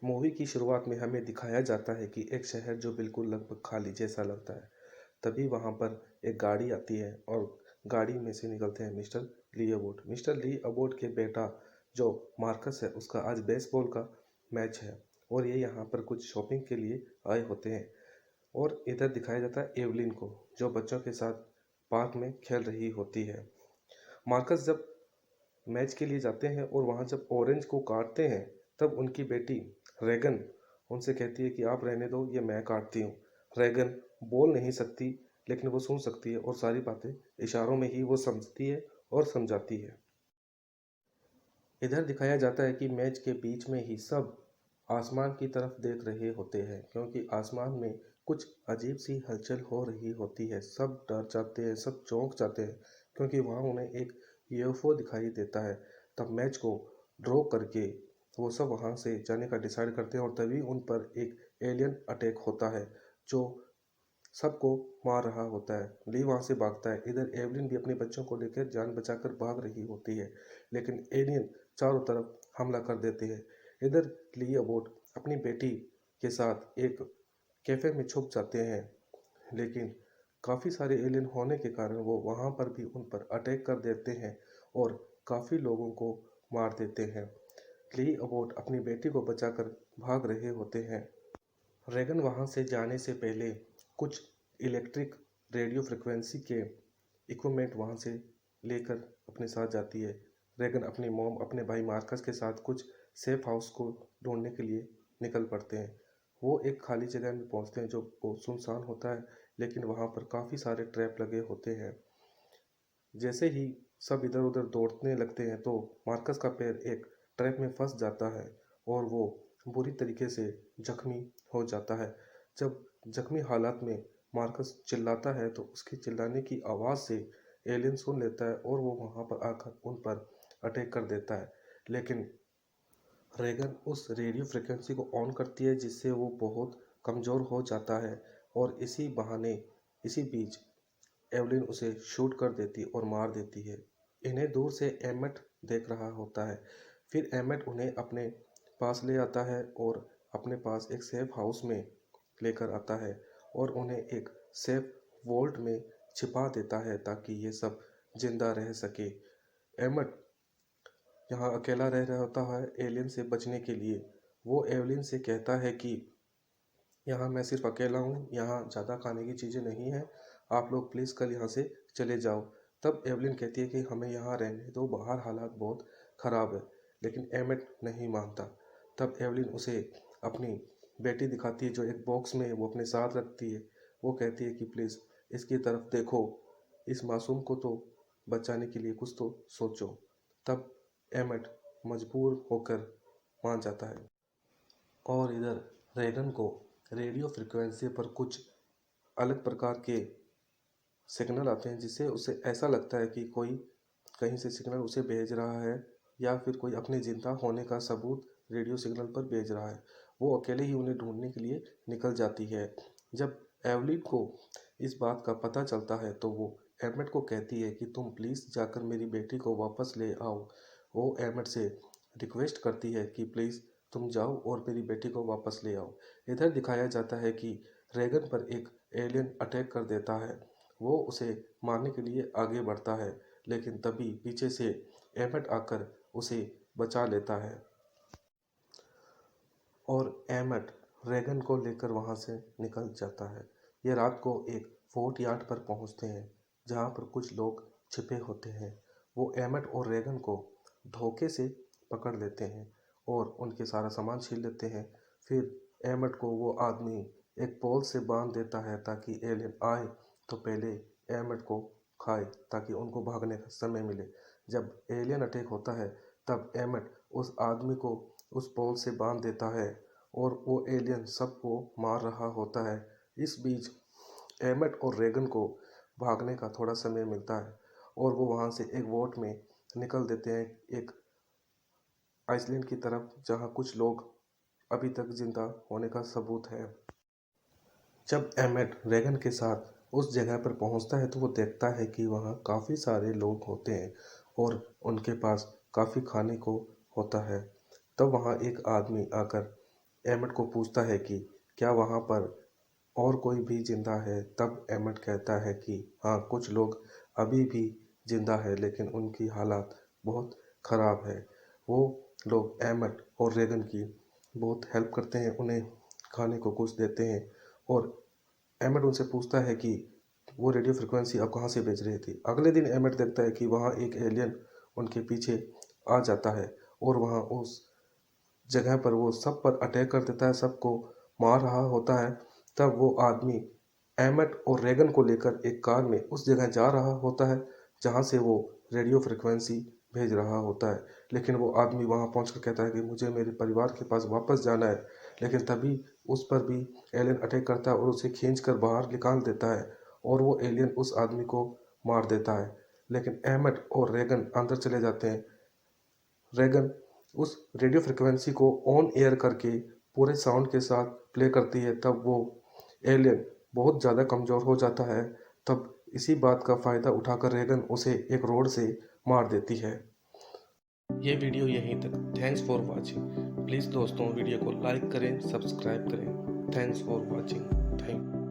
Movie की शुरुआत में हमें दिखाया जाता है कि एक शहर जो बिल्कुल लगभग खाली जैसा लगता है। तभी वहाँ पर एक गाड़ी आती है और गाड़ी में से निकलते हैं मिस्टर ली अबोट। मिस्टर ली अबोट के बेटा जो मार्कस है उसका आज बेसबॉल का मैच है और ये यहाँ पर कुछ शॉपिंग के लिए आए होते हैं। और इधर दिखाया जाता है एवलिन को जो बच्चों के साथ पार्क में खेल रही होती है। मार्कस जब मैच के लिए जाते हैं और वहाँ जब ऑरेंज को काटते हैं तब उनकी बेटी रेगन उनसे कहती है कि आप रहने दो, ये मैं काटती हूँ। रेगन बोल नहीं सकती लेकिन वो सुन सकती है और सारी बातें इशारों में ही वो समझती है और समझाती है। इधर दिखाया जाता है कि मैच के बीच में ही सब आसमान की तरफ देख रहे होते हैं क्योंकि आसमान में कुछ अजीब सी हलचल हो रही होती है। सब डर जाते हैं, सब चौंक जाते हैं क्योंकि वहाँ उन्हें एक यूएफओ दिखाई देता है। तब मैच को ड्रॉ करके वो सब वहाँ से जाने का डिसाइड करते हैं और तभी उन पर एक एलियन अटैक होता है जो सबको मार रहा होता है। ली वहाँ से भागता है। इधर एवलिन भी अपने बच्चों को लेकर जान बचाकर भाग रही होती है लेकिन एलियन चारों तरफ हमला कर देते हैं। इधर ली अबोट अपनी बेटी के साथ एक कैफे में छुप जाते हैं लेकिन काफ़ी सारे एलियन होने के कारण वो वहाँ पर भी उन पर अटैक कर देते हैं और काफ़ी लोगों को मार देते हैं। ली अबोट अपनी बेटी को बचाकर भाग रहे होते हैं। रेगन वहाँ से जाने से पहले कुछ इलेक्ट्रिक रेडियो फ्रिक्वेंसी के इक्विपमेंट वहाँ से लेकर अपने साथ जाती है। रेगन अपनी मॉम अपने भाई मार्कस के साथ कुछ सेफ हाउस को ढूंढने के लिए निकल पड़ते हैं। वो एक खाली जगह में पहुँचते हैं जो बहुत सुनसान होता है लेकिन वहाँ पर काफ़ी सारे ट्रैप लगे होते हैं। जैसे ही सब इधर उधर दौड़ने लगते हैं तो मार्कस का पैर एक ट्रैप में फंस जाता है और वो बुरी तरीके से जख्मी हो जाता है। जब जख्मी हालात में मार्कस चिल्लाता है तो उसके चिल्लाने की आवाज़ से एलियन सुन लेता है और वो वहाँ पर आकर उन पर अटैक कर देता है। लेकिन रेगन उस रेडियो फ्रिक्वेंसी को ऑन करती है जिससे वो बहुत कमज़ोर हो जाता है और इसी बीच एवलिन उसे शूट कर देती और मार देती है। इन्हें दूर से एमेट देख रहा होता है। फिर एमेट उन्हें अपने पास ले आता है और अपने पास एक सेफ हाउस में लेकर आता है और उन्हें एक सेफ वोल्ट में छिपा देता है ताकि ये सब जिंदा रह सके। एमेट यहाँ अकेला रह रहा होता है एलियन से बचने के लिए। वो एवलिन से कहता है कि यहाँ मैं सिर्फ अकेला हूँ, यहाँ ज़्यादा खाने की चीज़ें नहीं हैं, आप लोग प्लीज़ कल यहाँ से चले जाओ। तब एवलिन कहती है कि हमें यहाँ रहने दो, बाहर हालात बहुत ख़राब है। लेकिन एमेट नहीं मानता। तब एवलिन उसे अपनी बेटी दिखाती है जो एक बॉक्स में वो अपने साथ रखती है। वो कहती है कि प्लीज़ इसकी तरफ देखो, इस मासूम को तो बचाने के लिए कुछ तो सोचो। तब एमेट मजबूर होकर मान जाता है और इधर रेगन को रेडियो फ्रिक्वेंसी पर कुछ अलग प्रकार के सिग्नल आते हैं जिससे उसे ऐसा लगता है कि कोई कहीं से सिग्नल उसे भेज रहा है या फिर कोई अपने जिंदा होने का सबूत रेडियो सिग्नल पर भेज रहा है। वो अकेले ही उन्हें ढूंढने के लिए निकल जाती है। जब एवलिन को इस बात का पता चलता है तो वो एमेट को कहती है कि तुम प्लीज़ जाकर मेरी बेटी को वापस ले आओ। वो एमेट से रिक्वेस्ट करती है कि प्लीज़ तुम जाओ और मेरी बेटी को वापस ले आओ। इधर दिखाया जाता है कि रेगन पर एक एलियन अटैक कर देता है। वो उसे मारने के लिए आगे बढ़ता है लेकिन तभी पीछे से एमेट आकर उसे बचा लेता है और एमेट रेगन को लेकर वहाँ से निकल जाता है। ये रात को एक फोर्ट यार्ड पर पहुँचते हैं जहाँ पर कुछ लोग छिपे होते हैं। वो एमेट और रेगन को धोखे से पकड़ लेते हैं और उनके सारा सामान छीन लेते हैं। फिर एमेट को वो आदमी एक पोल से बांध देता है ताकि एलियन आए तो पहले एमेट को खाए ताकि उनको भागने का समय मिले। जब एलियन अटैक होता है तब एमेट उस आदमी को उस पोल से बांध देता है और वो एलियन सबको मार रहा होता है। इस बीच एमेट और रेगन को भागने का थोड़ा समय मिलता है और वो वहाँ से एक बोट में निकल देते हैं एक आइसलैंड की तरफ जहाँ कुछ लोग अभी तक जिंदा होने का सबूत है। जब एमेट रेगन के साथ उस जगह पर पहुंचता है तो वो देखता है कि वहाँ काफ़ी सारे लोग होते हैं और उनके पास काफ़ी खाने को होता है। तब वहाँ एक आदमी आकर एमिट को पूछता है कि क्या वहाँ पर और कोई भी जिंदा है, तब एमिट कहता है कि हाँ, कुछ लोग अभी भी जिंदा है लेकिन उनकी हालात बहुत ख़राब है। वो लोग एमिट और रेगन की बहुत हेल्प करते हैं, उन्हें खाने को कुछ देते हैं और एमिट उनसे पूछता है कि वो रेडियो फ्रिक्वेंसी आप कहाँ से भेज रहे थे। अगले दिन एमिट देखता है कि वहाँ एक एलियन उनके पीछे आ जाता है और वहाँ उस जगह पर वो सब पर अटैक कर देता है, सबको मार रहा होता है। तब वो आदमी एमिट और रेगन को लेकर एक कार में उस जगह जा रहा होता है जहाँ से वो रेडियो फ्रिक्वेंसी भेज रहा होता है। लेकिन वो आदमी वहाँ पहुँचकर कहता है कि मुझे मेरे परिवार के पास वापस जाना है। लेकिन तभी उस पर भी एलियन अटैक करता है और उसे खींचकर बाहर निकाल देता है और वो एलियन उस आदमी को मार देता है। लेकिन एमिट और रेगन अंदर चले जाते हैं। रेगन उस रेडियो फ्रिक्वेंसी को ऑन एयर करके पूरे साउंड के साथ प्ले करती है। तब वो एलियन बहुत ज़्यादा कमज़ोर हो जाता है। तब इसी बात का फ़ायदा उठाकर रेगन उसे एक रोड से मार देती है। ये वीडियो यहीं तक। Thanks for watching. प्लीज़ दोस्तों, वीडियो को लाइक करें, सब्सक्राइब करें। Thanks for watching. थैंक